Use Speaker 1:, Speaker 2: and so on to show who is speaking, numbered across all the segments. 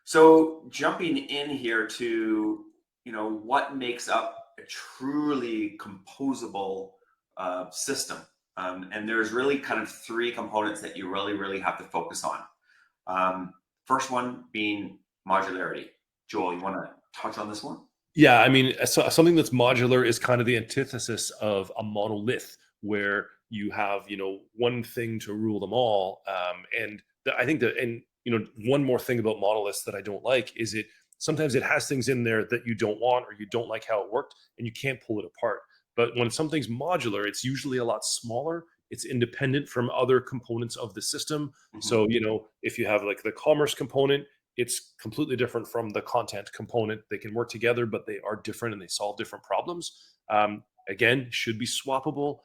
Speaker 1: So jumping in here to, what makes up a truly composable system. And there's really kind of three components that you really, really have to focus on. Um, First one being modularity. Joel, you want to touch on this one?
Speaker 2: Yeah, I mean, something that's modular is kind of the antithesis of a monolith, where you have, one thing to rule them all. I think that, and one more thing about monoliths that I don't like is it sometimes it has things in there that you don't want or you don't like how it worked, and you can't pull it apart. But when something's modular, it's usually a lot smaller. It's independent from other components of the system.
Speaker 1: Mhm.
Speaker 2: So, if you have like the commerce component, it's completely different from the content component. They can work together, but they are different and they solve different problems. Again, should be swappable.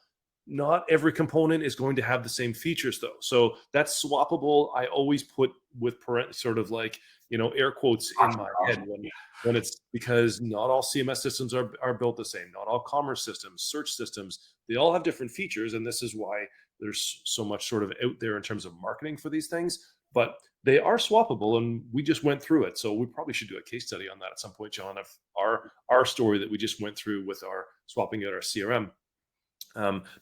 Speaker 2: Not every component is going to have the same features, though. So that's swappable. I always put with sort of like air quotes in
Speaker 1: Awesome,
Speaker 2: my head
Speaker 1: awesome.
Speaker 2: when it's because not all CMS systems are built the same. Not all commerce systems, search systems, they all have different features, and this is why there's so much sort of out there in terms of marketing for these things. But they are swappable, and we just went through it. So we probably should do a case study on that at some point, John, of our story that we just went through with our swapping out our CRM.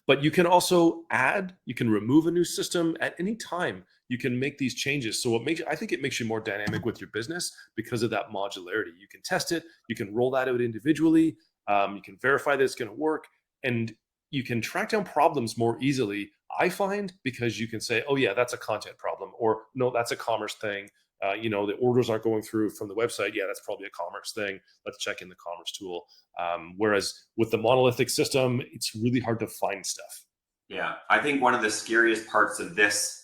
Speaker 2: But you can also add, you can remove a new system at any time. You can make these changes. So I think it makes you more dynamic with your business because of that modularity. You can test it, you can roll that out individually, you can verify that it's going to work, and you can track down problems more easily. I find because you can say, oh yeah, that's a content problem, or no, that's a commerce thing. The orders aren't going through from the website. Yeah, that's probably a commerce thing. Let's check in the commerce tool. Whereas with the monolithic system, it's really hard to find stuff.
Speaker 1: Yeah, I think one of the scariest parts of this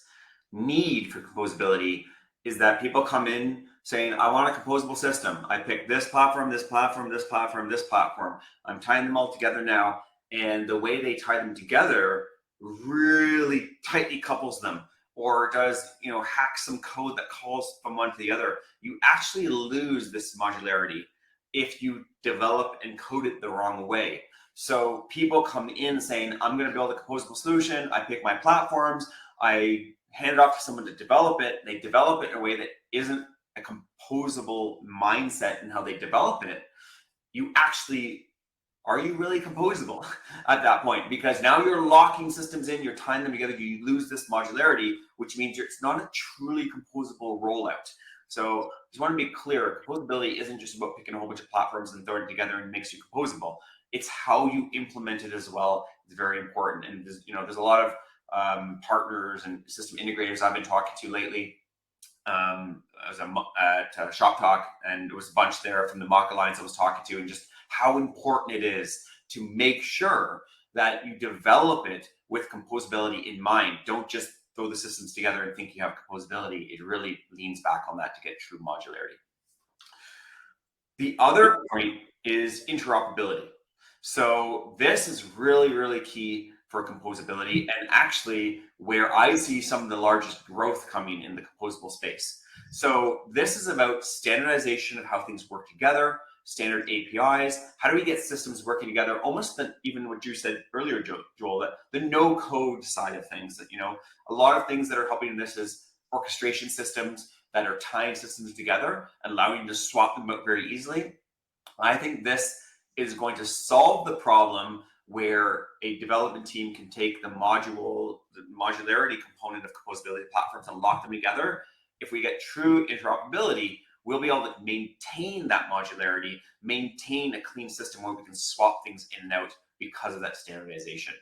Speaker 1: need for composability is that people come in saying, I want a composable system. I pick this platform, this platform, this platform, this platform. I'm tying them all together now. And the way they tie them together really tightly couples them or does, hack some code that calls from one to the other. You actually lose this modularity if you develop and code it the wrong way. So people come in saying, I'm going to build a composable solution. I pick my platforms. I hand it off to someone to develop it. They develop it in a way that isn't a composable mindset in how they develop it. Are you really composable at that point? Because now you're locking systems in, you're tying them together, you lose this modularity, which means it's not a truly composable rollout. So just want to be clear, composability isn't just about picking a whole bunch of platforms and throwing it together and makes you composable. It's how you implement it as well. It's very important. And there's a lot of partners and system integrators I've been talking to lately. I was at Shop Talk, and there was a bunch there from the Mock Alliance I was talking to, and just how important it is to make sure that you develop it with composability in mind. Don't just throw the systems together and think you have composability. It really leans back on that to get true modularity. The other point is interoperability. So this is really, really key for composability, and actually where I see some of the largest growth coming in the composable space. So this is about standardization of how things work together, standard APIs. How do we get systems working together? Almost even what you said earlier, Joel, that the no code side of things, that, a lot of things that are helping in this is orchestration systems that are tying systems together and allowing you to swap them out very easily. I think this is going to solve the problem where a development team can take the modularity component of composability platforms and lock them together. If we get true interoperability, we'll be able to maintain that modularity, maintain a clean system where we can swap things in and out because of that standardization.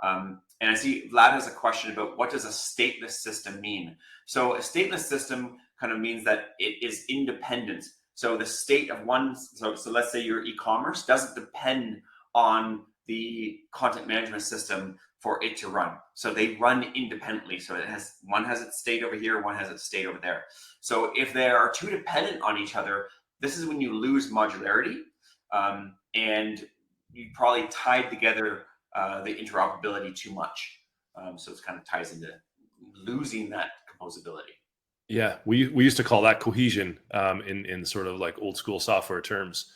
Speaker 1: And I see Vlad has a question about what does a stateless system mean? So a stateless system kind of means that it is independent. So the state of one, so let's say your e-commerce doesn't depend on the content management system for it to run. So they run independently. So one has its state over here, one has its state over there. So if they are too dependent on each other, this is when you lose modularity, and you probably tied together the interoperability too much. So it kind of ties into losing that composability.
Speaker 2: Yeah, we used to call that cohesion in sort of like old school software terms,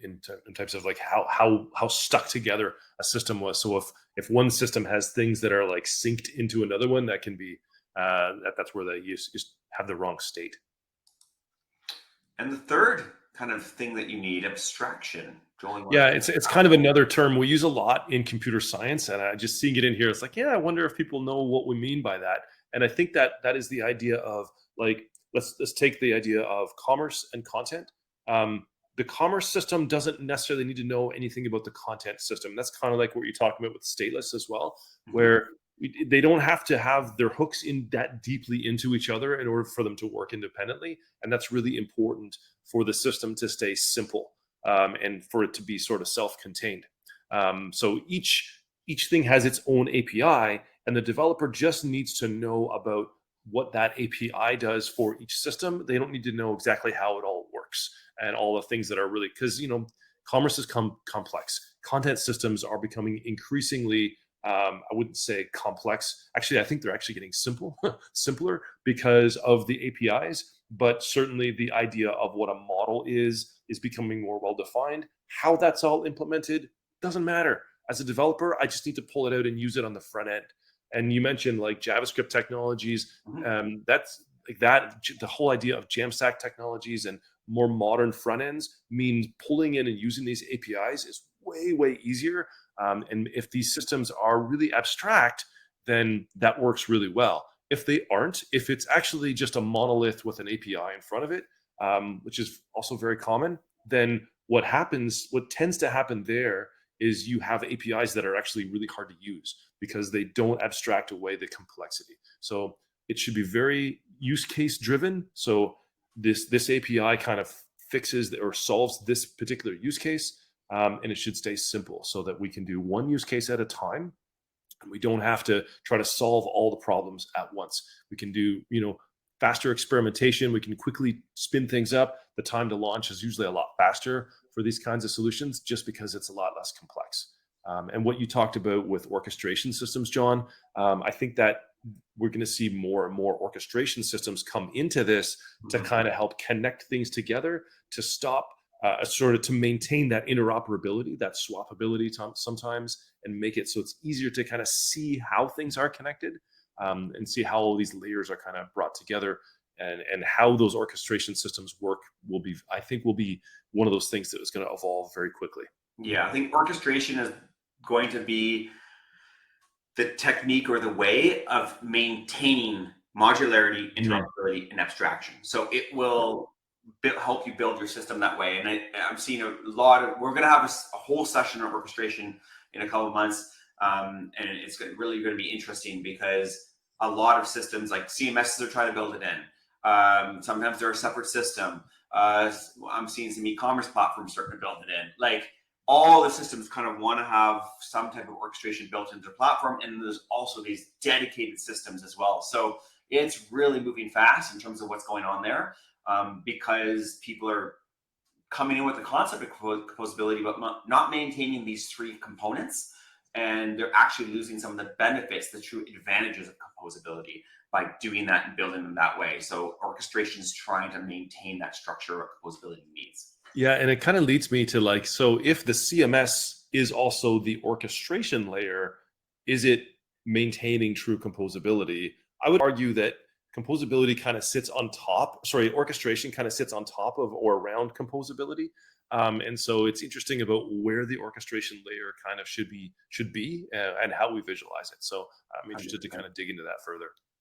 Speaker 2: in types of like how stuck together a system was. So if one system has things that are like synced into another one, that can be that's where they just have the wrong state.
Speaker 1: And the third kind of thing that you need, abstraction. Joel, you want
Speaker 2: Yeah,
Speaker 1: to?
Speaker 2: it's kind of another term we use a lot in computer science, and I just seeing it in here, it's like, yeah, I wonder if people know what we mean by that. And I think that that is the idea of like, let's take the idea of commerce and content. The commerce system doesn't necessarily need to know anything about the content system. That's kind of like what you're talking about with stateless as well,
Speaker 1: Mhm.
Speaker 2: where they don't have to have their hooks in that deeply into each other in order for them to work independently, and that's really important for the system to stay simple, and for it to be sort of self-contained. So each thing has its own API, and the developer just needs to know about what that API does for each system. They don't need to know exactly how it all works and all the things that are really, because commerce is complex. Content systems are becoming increasingly, I wouldn't say complex. Actually, I think they're actually getting simpler because of the APIs. But certainly, the idea of what a model is becoming more well defined. How that's all implemented doesn't matter. As a developer, I just need to pull it out and use it on the front end. And you mentioned like JavaScript technologies.
Speaker 1: Mhm.
Speaker 2: That's like that. The whole idea of Jamstack technologies and more modern front ends means pulling in and using these APIs is way easier. And if these systems are really abstract, then that works really well. If they aren't, if it's actually just a monolith with an API in front of it, which is also very common, then what tends to happen there is you have APIs that are actually really hard to use because they don't abstract away the complexity. So it should be very use case driven. So this API kind of fixes or solves this particular use case, and it should stay simple so that we can do one use case at a time, and we don't have to try to solve all the problems at once. We can do, faster experimentation. We can quickly spin things up. The time to launch is usually a lot faster for these kinds of solutions just because it's a lot less complex. And what you talked about with orchestration systems, John, I think that we're going to see more and more orchestration systems come into this to
Speaker 1: Mhm.
Speaker 2: kind of help connect things together, to stop sort of to maintain that interoperability, that swappability sometimes, and make it so it's easier to kind of see how things are connected, and see how all these layers are kind of brought together, and how those orchestration systems work I think will be one of those things that is going to evolve very quickly.
Speaker 1: Yeah, I think orchestration is going to be the technique or the way of maintaining modularity,
Speaker 2: Mhm.
Speaker 1: interoperability, and abstraction. So it will help you build your system that way. And I'm seeing a lot of, we're going to have a whole session on orchestration in a couple of months. And it's really going to be interesting because a lot of systems like CMSs are trying to build it in. Sometimes they're a separate system. I'm seeing some e-commerce platforms starting to build it in. Like, all the systems kind of want to have some type of orchestration built into their platform, and there's also these dedicated systems as well. So it's really moving fast in terms of what's going on there, because people are coming in with the concept of composability, but not maintaining these three components, and they're actually losing some of the benefits, the true advantages of composability by doing that and building them that way. So orchestration is trying to maintain that structure of composability needs.
Speaker 2: Yeah, and it kind of leads me to like, so if the CMS is also the orchestration layer, is it maintaining true composability? I would argue that composability kind of sits on top, sorry, orchestration kind of sits on top of or around composability. And so it's interesting about where the orchestration layer kind of should be, and how we visualize it. So I'm interested to kind of dig into that further.